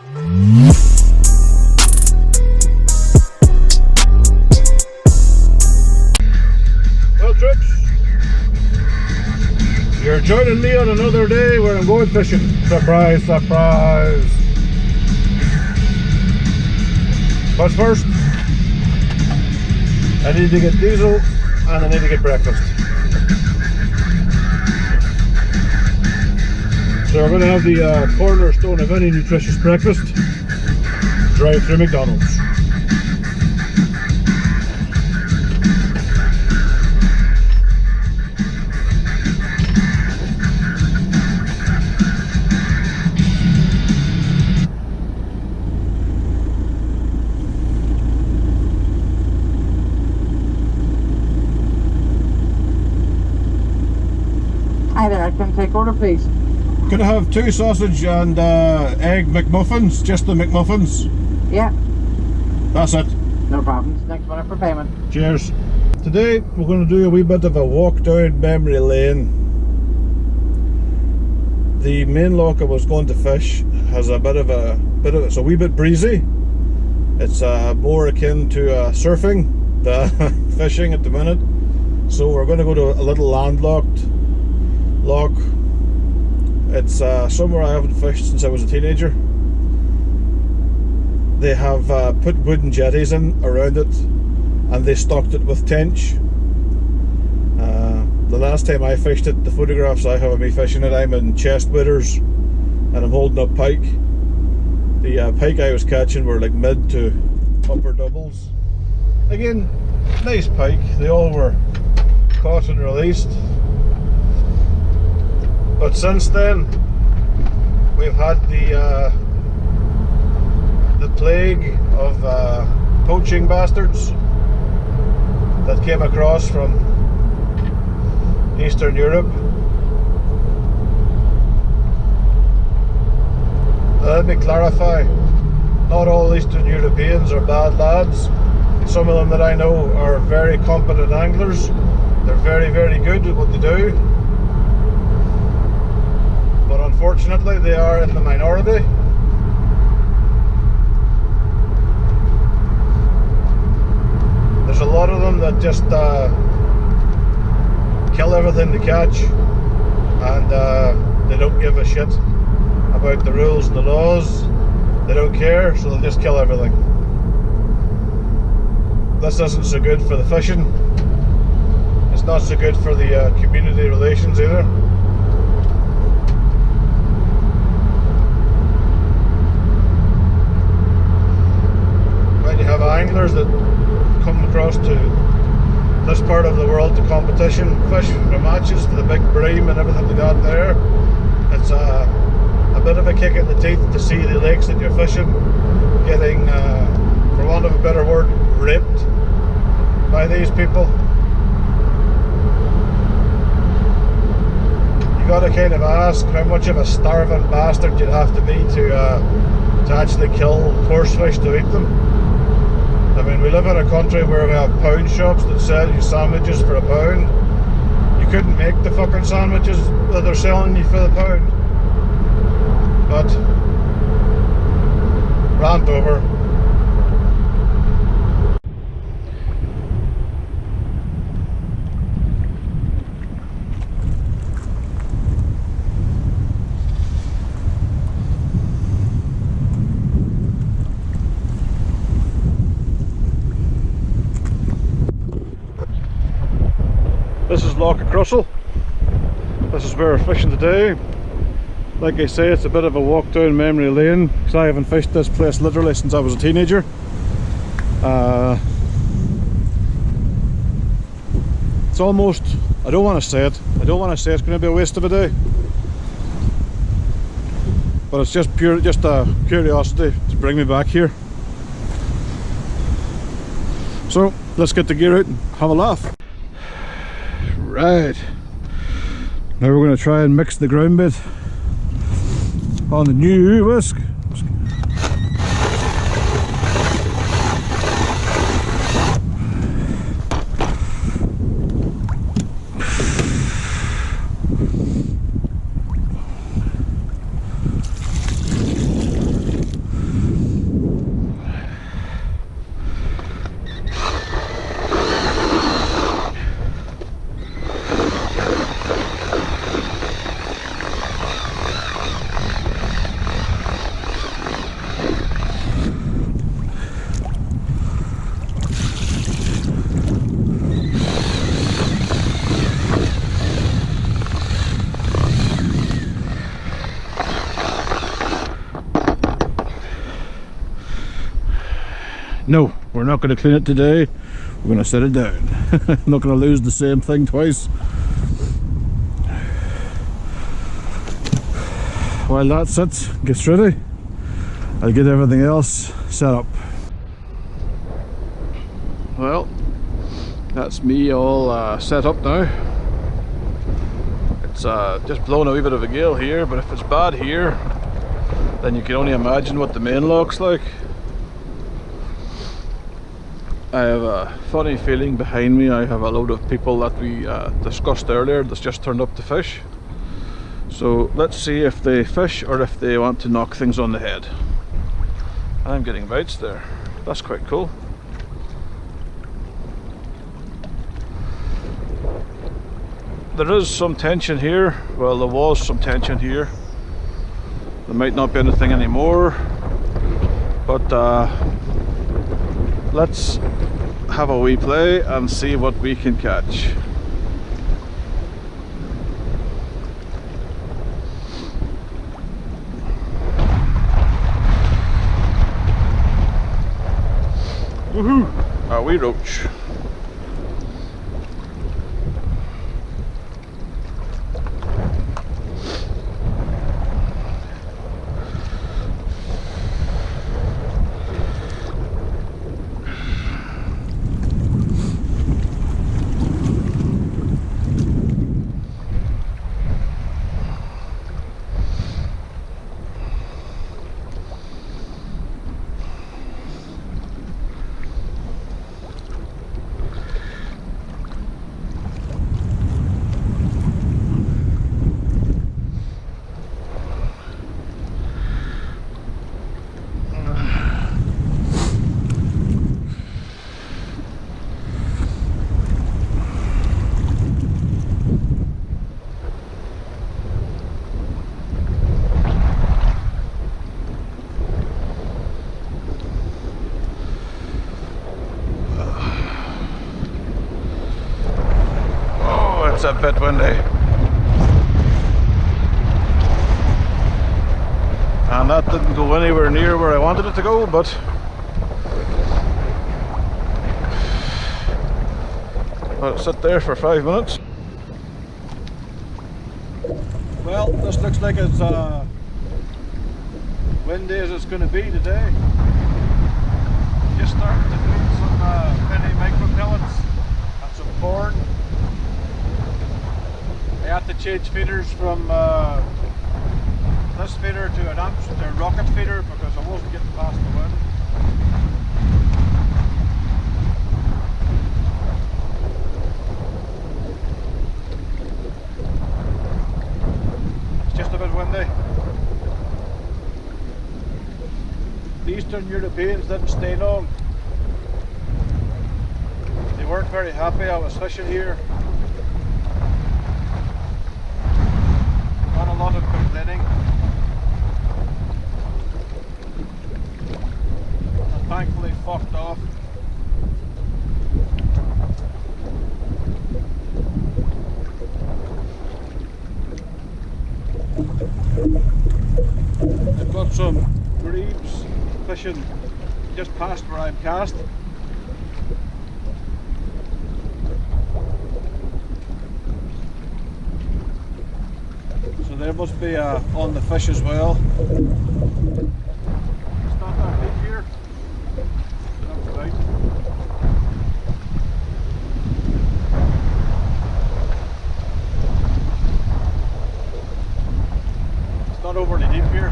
Well, troops, you're joining me on another day where I'm going fishing. Surprise, surprise. But first, I need to get diesel and I need to get breakfast. So we're going to have the cornerstone of any nutritious breakfast, drive through McDonald's. Hi there, can I take order please? Could I have 2 sausage and egg McMuffins? Just the McMuffins? Yeah. That's it. No problems. Next one up for payment. Cheers. Today we're going to do a wee bit of a walk down memory lane. The main loch I was going to fish has a it's a wee bit breezy. It's more akin to surfing than fishing at the minute. So we're going to go to a little landlocked loch. It's somewhere I haven't fished since I was a teenager. They have put wooden jetties in around it and they stocked it with tench. The last time I fished it, the photographs I have of me fishing it, I'm in chest waders and I'm holding up pike. The pike I was catching were like mid to upper doubles. Again, nice pike. They all were caught and released. But since then, we've had the plague of poaching bastards that came across from Eastern Europe. Let me clarify, not all Eastern Europeans are bad lads. Some of them that I know are very competent anglers. They're very, very good at what they do. But unfortunately they are in the minority. There's a lot of them that just kill everything they catch and they don't give a shit about the rules and the laws. They don't care, so they'll just kill everything. This isn't so good for the fishing. It's not so good for the community relations either. You have anglers that come across to this part of the world to competition fish for matches for the big bream and everything they got there. It's a bit of a kick in the teeth to see the lakes that you're fishing getting, for want of a better word, raped by these people. You got to kind of ask how much of a starving bastard you'd have to be to actually kill horsefish to eat them. I mean, we live in a country where we have pound shops that sell you sandwiches for £1. You couldn't make the fucking sandwiches that they're selling you for the £1. But rant over. This is Lough Crustle. This is where we're fishing today. Like I say, it's a bit of a walk down memory lane because I haven't fished this place literally since I was a teenager. It's almost, I don't want to say it it's going to be a waste of a day. But it's just a curiosity to bring me back here. So let's get the gear out and have a laugh. Right, now we're going to try and mix the ground bait on the new whisk. No, we're not going to clean it today. We're going to set it down. I'm not going to lose the same thing twice. While that sits, gets ready, I'll get everything else set up. Well, that's me all set up now. It's just blowing a wee bit of a gale here, but if it's bad here, then you can only imagine what the main lock's like. I have a funny feeling behind me. I have a load of people that we discussed earlier that's just turned up to fish. So let's see if they fish or if they want to knock things on the head. I'm getting bites there. That's quite cool. There is some tension here. Well, there was some tension here. There might not be anything anymore, but let's have a wee play and see what we can catch. Woohoo! A wee roach. It's a bit windy, and that didn't go anywhere near where I wanted it to go, but let it sit there for 5 minutes. Well, this looks like it's windy as it's going to be today. Just starting to feed some penny micro pellets and some corn. I had to change feeders from this feeder to an amp to a rocket feeder because I wasn't getting past the wind. It's just a bit windy. The Eastern Europeans didn't stay long. They weren't very happy I was fishing here. A lot of complaining. I thankfully fucked off. I've got some grebes fishing just past where I'm cast. So there must be on the fish as well. It's not that deep here. That's right. It's not overly deep here.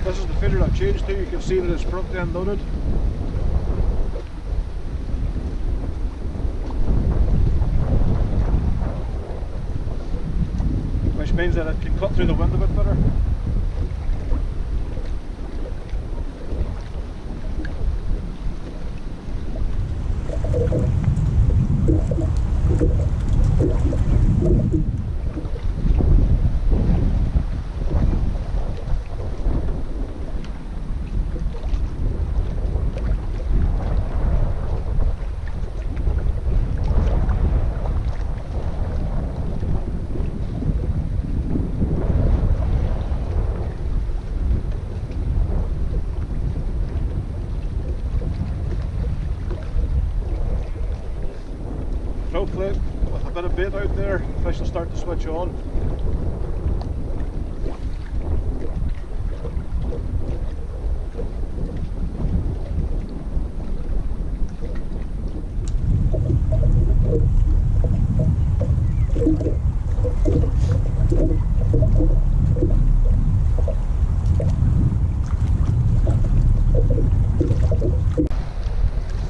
This is the feeder I've changed to. You can see that it's front end loaded. Which means that it can cut through the wind a bit better. hopefully with a bit of bait out there, fish will start to switch on.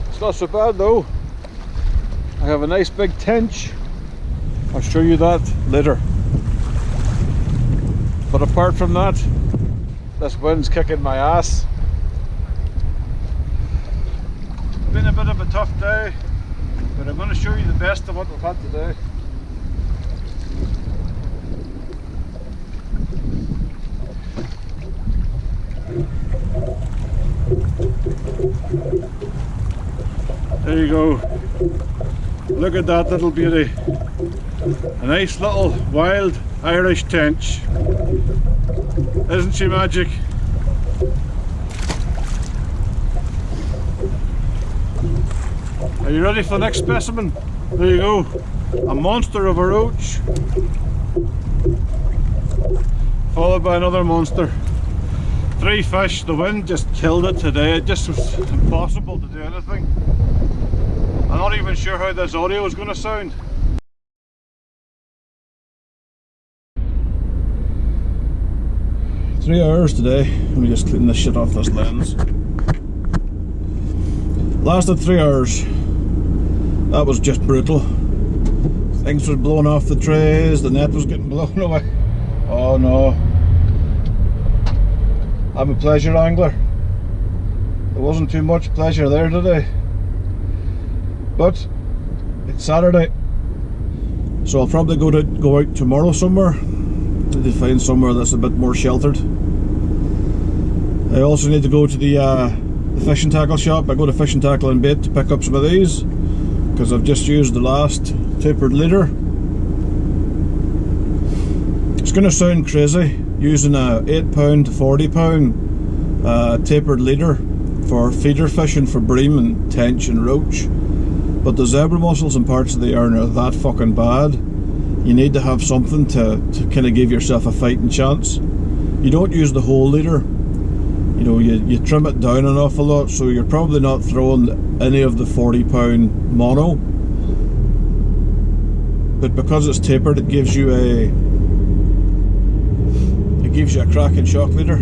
It's not so bad though. I have a nice big tench. I'll show you that later. But apart from that, this wind's kicking my ass. Been a bit of a tough day, but I'm going to show you the best of what we've had today. There you go. Look at that little beauty. A nice little wild Irish tench. Isn't she magic? Are you ready for the next specimen? There you go. A monster of a roach. Followed by another monster. 3 fish. The wind just killed it today. It just was impossible to do anything. I'm not even sure how this audio is going to sound. Three hours today. Let me just clean this shit off this lens. Lasted 3 hours. That was just brutal. Things were blowing off the trays, the net was getting blown away. Oh no. I'm a pleasure angler. There wasn't too much pleasure there today. But it's Saturday, so I'll probably go out tomorrow somewhere to find somewhere that's a bit more sheltered. I also need to go to the fishing tackle shop. I go to Fishing Tackle and Bait to pick up some of these because I've just used the last tapered leader. It's going to sound crazy using a 8 to 40 pound tapered leader for feeder fishing for bream and tench and roach. But the zebra mussels and parts of the Erne are that fucking bad. You need to have something to kind of give yourself a fighting chance. You don't use the whole leader. You know, you trim it down an awful lot, so you're probably not throwing any of the 40 pound mono. But because it's tapered, it gives you a cracking shock leader.